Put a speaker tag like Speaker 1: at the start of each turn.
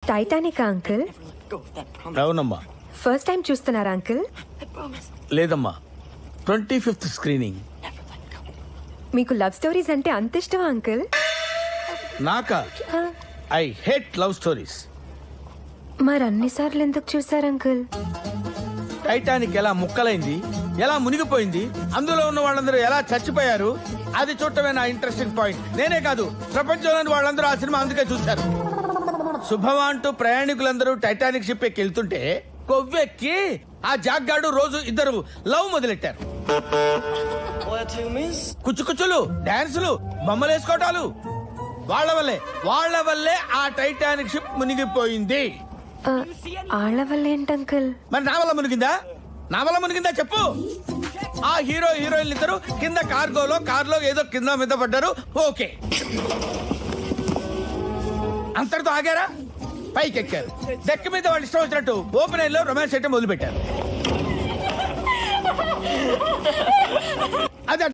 Speaker 1: Titanic uncle?
Speaker 2: అవునమ్మా.
Speaker 1: First time చూస్తున్నారా uncle?
Speaker 2: లేదమ్మా, 25th స్క్రీనింగ్.
Speaker 1: మీకు లవ్ స్టోరీస్ అంటే అంత ఇష్టమా అంకుల్?
Speaker 2: నాకా? I hate love stories.
Speaker 1: మరి అన్నిసార్లు ఎందుకు చూసారు అంకుల్?
Speaker 2: టైటానిక్ ఎలా ముక్కలైంది, ఎలా మునిగిపోయింది, అందులో ఉన్న వాళ్ళందరూ ఎలా చచ్చిపోయారు, అది చూడటమే నా ఇంట్రెస్టింగ్ పాయింట్. నేనే కాదు, ప్రపంచంలోని వాళ్ళందరూ ఆ సినిమా అందుకే చూశారు. శుభమా అంటూ ప్రయాణికులందరూ టైటానిక్ షిప్ ఎక్కి వెళ్తుంటే కొవ్వెక్కి ఆ జాగ్గాడు రోజు ఇద్దరు లవ్ మొదలెట్టారు. కుచ్చుకుచ్చులు, డాన్సులు, బొమ్మలేసుకోవటాలు. వాళ్ళ వల్లే ఆ టైటానిక్ షిప్ మునిగిపోయింది.
Speaker 1: వాళ్ళ వల్ల ఏంటి అంకుల్?
Speaker 2: మరి నా వల్ల మునిగిందా చెప్పు. ఆ హీరో హీరోయిన్ ఇద్దరు కింద కార్లో ఏదో కింద మీద పడ్డారు. ఓకే, అంతటితో ఆగారా? పైకి ఎక్కారు. డెక్ మీద వాళ్ళు ఇష్టం వచ్చినట్టు ఓపెన్ ఎయిర్ లో రొమాన్స్ చేయటం మొదలు పెట్టారు.